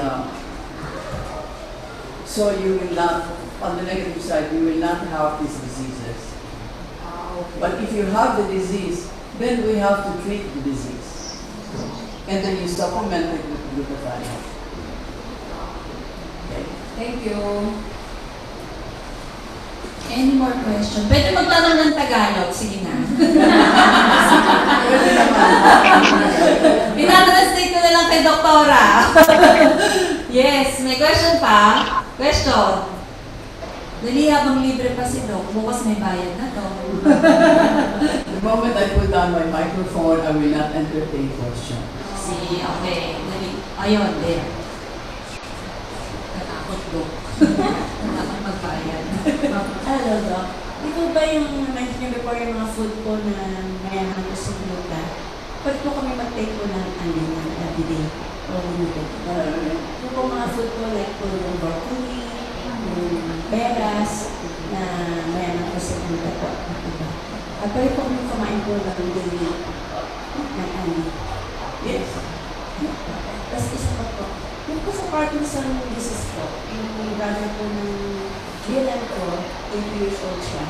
[SPEAKER 1] so you will not, on the negative side, you will not have these diseases. But if you have the disease, then we have to treat the disease. And then you supplement it with glutathione. Okay.
[SPEAKER 4] Thank you.
[SPEAKER 3] Any more question? Pwede magtanong ng Tagalog. Sige na.
[SPEAKER 1] Pwede naman.
[SPEAKER 3] Pinatranslate ko na lang kay Doktora. Yes, may question pa? Question. Dali habang libre pa si Doc, bukas may bayad na to.
[SPEAKER 1] The moment I put down my microphone, I will not entertain questions.
[SPEAKER 3] Si, okay. Dali. Ayun, there. Natakot, Doc. Natakot magbayad.
[SPEAKER 2] Ano, Doc? Ito ba yung mention niyo before yung mga food po na mayaman ko sa gluta? Pwede po kami mag-take po ng every day o limited. Yung po mga food po like po yung broccoli, yung peras, na mayaman ko sa gluta po. Diba? At pwede po kami kumain po ng daily ng
[SPEAKER 1] Yes.
[SPEAKER 2] Tapos isa pa po, yung po sa Parkinson disease po, yung brother po ng bilan ko, 80 years old siya.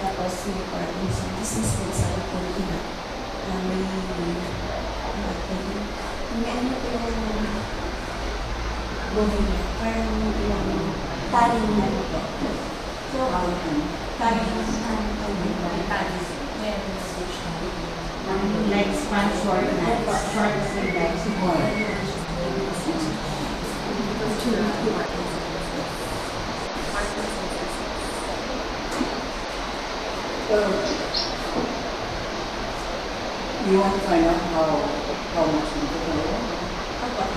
[SPEAKER 2] Tapos may Parkinson disease din sa po ng iba. May ano po yung buhay niya, parang yung taling na ano po. So, taling
[SPEAKER 5] Lifespan short na. Short na yung lifespan.
[SPEAKER 1] You want to find out how much you can pay?
[SPEAKER 2] Apa?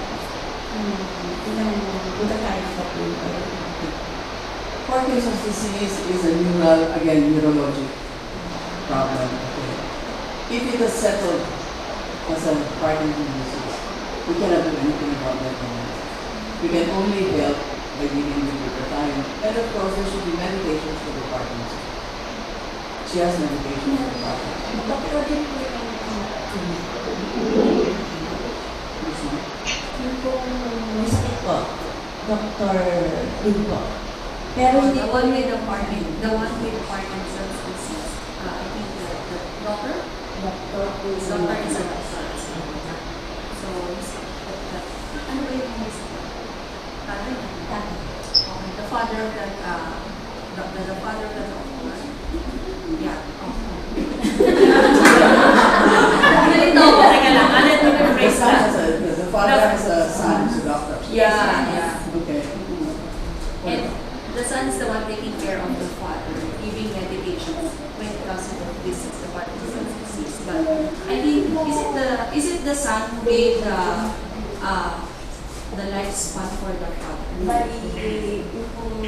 [SPEAKER 2] Buta tayo sa po.
[SPEAKER 1] Parkinson's disease is a neurologic problem. Okay. If it is settled as a Parkinson's disease, we cannot do anything about that. We can only help by giving you glutathione. And of course, there should be medications for the Parkinson's. She has medication for the Parkinson's.
[SPEAKER 2] Doktor din po
[SPEAKER 1] Which one?
[SPEAKER 2] yung pong may sakit po. Doktor din po. Pero hindi
[SPEAKER 3] The
[SPEAKER 2] po
[SPEAKER 3] one with Parkinson's disease. I think the doctor?
[SPEAKER 2] doktor po
[SPEAKER 3] Doctor is a doctor. So, ano ba yung tatay?
[SPEAKER 2] Tatay.
[SPEAKER 3] Okay, the father of that, the father of that doctor. Yeah. Ganito ako, teka lang. Ano ito yung
[SPEAKER 1] The
[SPEAKER 3] phrase
[SPEAKER 1] son
[SPEAKER 3] na?
[SPEAKER 1] has the father has a son who's a doctor.
[SPEAKER 3] Yeah.
[SPEAKER 1] Okay.
[SPEAKER 3] And the son is the one taking care of the father, giving medications when it comes to the disease, the Parkinson's disease. But I think, is it the son who gave the lifespan for the father?
[SPEAKER 2] Bali, yung pong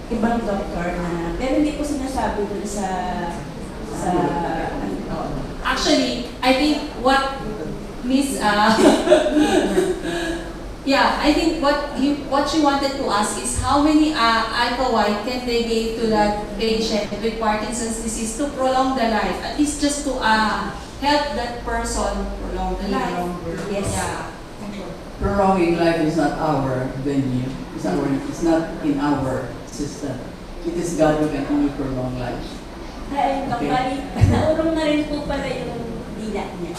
[SPEAKER 2] ibang doktor na, pero hindi po sinasabi dun sa ano to.
[SPEAKER 3] Actually, I think what Miss yeah, I think what she wanted to ask is how many Alka-white can they give to that patient with Parkinson's disease to prolong the life, at least just to help that person prolong the life.
[SPEAKER 2] Yes.
[SPEAKER 3] Yeah.
[SPEAKER 1] Prolonging life is not our venue. It's not in our system. It is God who can only prolong life.
[SPEAKER 2] Ay,
[SPEAKER 1] Okay.
[SPEAKER 2] bali, naurong na rin po pala yung dila niya.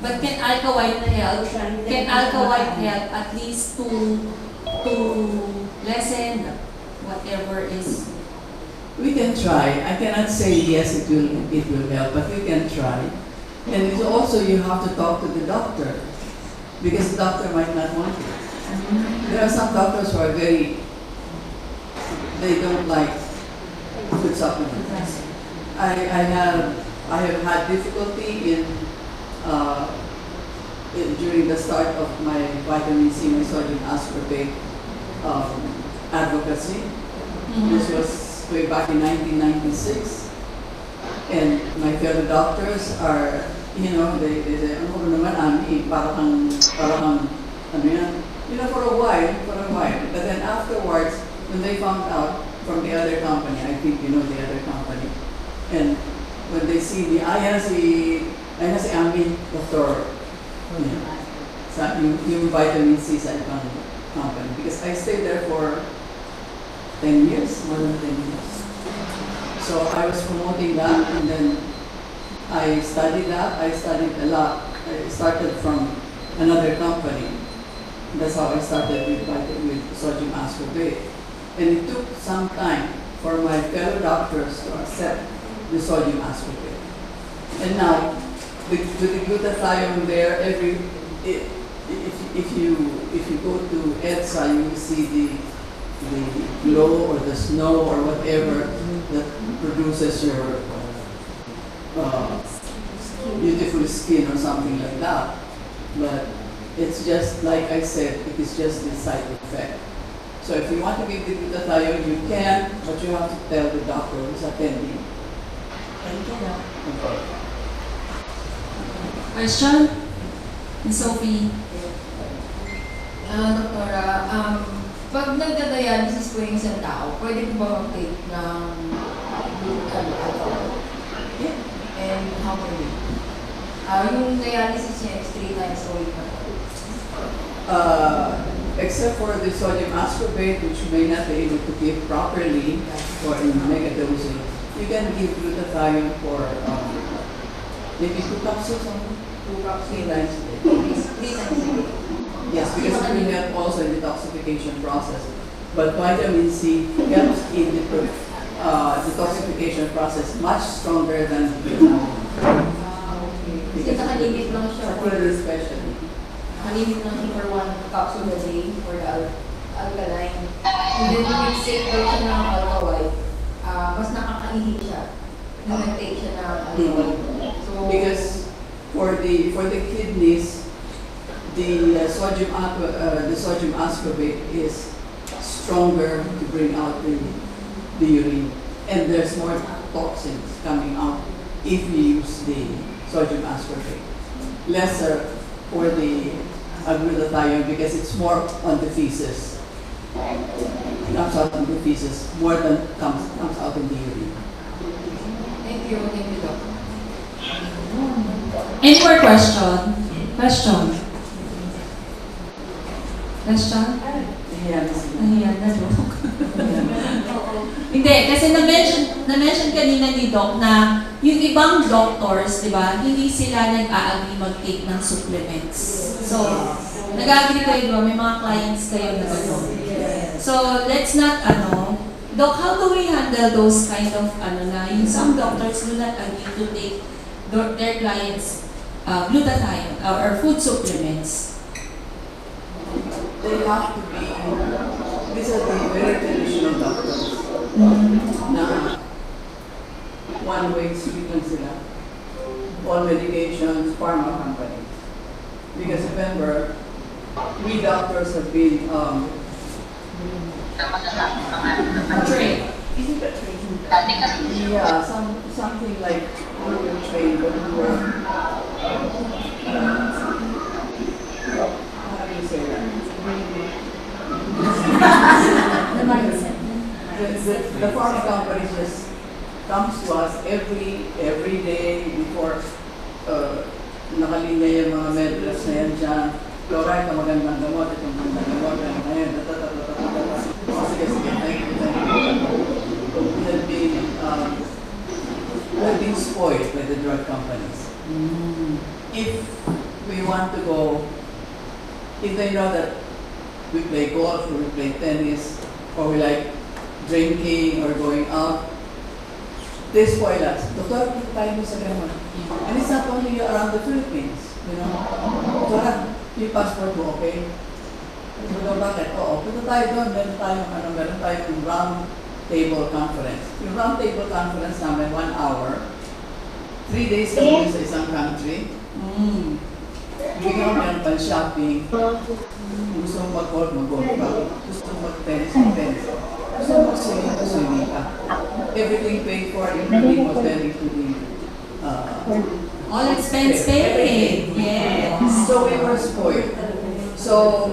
[SPEAKER 3] But can Alka-white help? Can Alka-white help at least to lessen whatever is?
[SPEAKER 1] We can try. I cannot say yes, it will help, but we can try. And it's also you have to talk to the doctor because the doctor might not want it. There are some doctors who are they don't like food supplements. I have had difficulty during the start of my vitamin C, my sodium ascorbate advocacy. This was way back in 1996. And my fellow doctors are, you know, they say, ano naman, Ami, parang ano yan, you know, for a while. But then afterwards, when they found out from the other company, I think you know the other company, and when they see me, ayan na si Ami, doctor, sa yung vitamin C sa ibang company. Because I stayed there for 10 years, more than 10 years. So I was promoting that, and then I studied that. I studied a lot. I started from another company. That's how I started with sodium ascorbate. And it took some time for my fellow doctors to accept the sodium ascorbate. And now, with the glutathione there, if you go to EDSA, you will see the glow or the snow or whatever that produces your beautiful skin or something like that. But it's just, like I said, it is just the side effect. So if you want to give the glutathione, you can, but you have to tell the doctor who's attending.
[SPEAKER 2] Thank you, Doc.
[SPEAKER 3] Question? Ms. Sophie?
[SPEAKER 4] Doktora, pag nagda-dialysis po yung isang tao, pwede po ba mag-take ng alcohol?
[SPEAKER 1] Yeah.
[SPEAKER 4] And how many? Yung dialysis niya is 3 times a week na po.
[SPEAKER 1] Except for the sodium ascorbate, which you may not be able to give properly or in mega dosing, you can give glutathione for maybe 2 capsules or 2 capsules 3 times a day.
[SPEAKER 4] 3 times a day.
[SPEAKER 1] Yes, because it will help also in the detoxification process. But vitamin C helps in the detoxification process much stronger than glutathione.
[SPEAKER 4] Okay. Kasi nakalimit lang siya for
[SPEAKER 1] Especially.
[SPEAKER 4] nakalimit lang siya for 1 capsule a day for the alkaline. And then yung nag-save daw siya ng Alka-white, mas nakakaihi siya. Nung nag-take siya ng alcohol. So,
[SPEAKER 1] Because for the kidneys, the sodium ascorbate is stronger to bring out the urine, and there's more toxins coming out if you use the sodium ascorbate. Lesser for the glutathione because it's more on the feces. It comes out in the feces more than comes out in the urine.
[SPEAKER 4] thank you, Doc.
[SPEAKER 3] Any more question? Question?
[SPEAKER 1] Yes.
[SPEAKER 3] Ayan na, Doc. Hindi, kasi na-mention kanina ni Doc na yung ibang doctors, di ba, hindi sila nag-a-agree mag-take ng supplements. So, nag-a-agree kayo, di ba? May mga clients kayo na gano'n. So, let's not, Doc, how do we handle those kind of, na yung some doctors do not agree to take their clients glutathione or food supplements?
[SPEAKER 1] They have to be, these are the very traditional doctors na one-way street lang sila. All medications, pharma companies. Because remember, we doctors have been,
[SPEAKER 3] Trained.
[SPEAKER 1] is it a training? Yeah, something like we were trained when we were, how do you say that?
[SPEAKER 2] The mindset.
[SPEAKER 1] The pharma company just comes to us every day before nakalinya yung mga medicines na yan dyan. Chloride na magandang gamot, itong magandang gamot, ngayon, sige, thank you. We have been spoiled by the drug companies. If we want to go, if they know that we play golf or we play tennis or we like drinking or going out, they spoil us. Doktor, punta tayo sa grammar. And it's not only around the Philippines, you know. Doktor, yung passport mo, okay? Doktor, bakit? Oo, punta tayo doon. Meron tayong round table conference. Yung round table conference namin, 1 hour. 3 days kami sa isang country. Bigyan kami ng pan-shopping. Gusto mong mag-golf, mag-golf ka. Gusto mong mag-tennis, mag-tennis. Kasi hindi pa. Everything paid for, including hotel, including
[SPEAKER 3] All expense paid. Yes.
[SPEAKER 1] so we were spoiled. So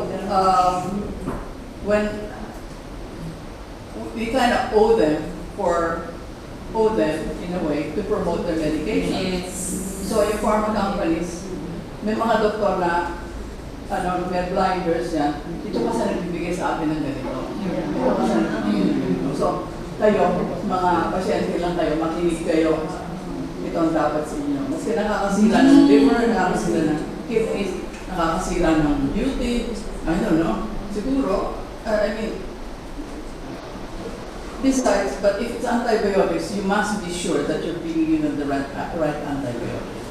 [SPEAKER 1] when we kind of owe them in a way to promote their medication.
[SPEAKER 3] Yes.
[SPEAKER 1] So yung pharma companies, may mga doktor na may blinders yan. Ito kasi nagbibigay sa akin ng ganito. Ito kasi nagbibigay ng ganito. So kayo, mga pasyente lang kayo, makinig kayo. Ito ang dapat sa inyo. Maski nakakasila ng liver, nakakasila ng kidneys, nakakasila ng beauty, I don't know. Siguro, besides, but if it's antibiotics, you must be sure that you're being given the right antibiotics.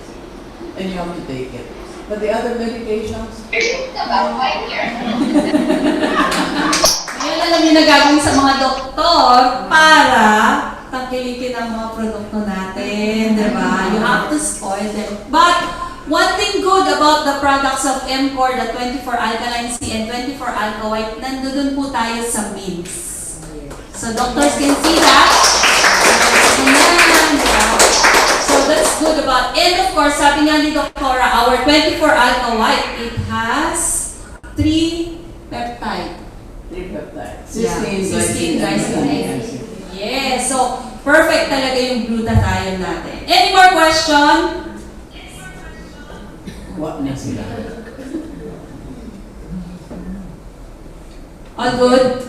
[SPEAKER 1] And you have to take it. But the other medications,
[SPEAKER 3] Ngayon alam niyo na gagawin sa mga doktor para tangkilikin ang mga produkto natin, di ba? You have to spoil them. But one thing good about the products of MCOR, the 24 alkaline C and 24 Alka-white, nandoon po tayo sa means. So doctors can see that. Ayan, diba? So that's good about, and of course, sabi nga ni Doktora, our 24 Alka-white, it has 3 peptide. Cysteine, glycine. Yes, so perfect talaga yung glutathione natin. Any more question?
[SPEAKER 1] what na sila?
[SPEAKER 3] All good?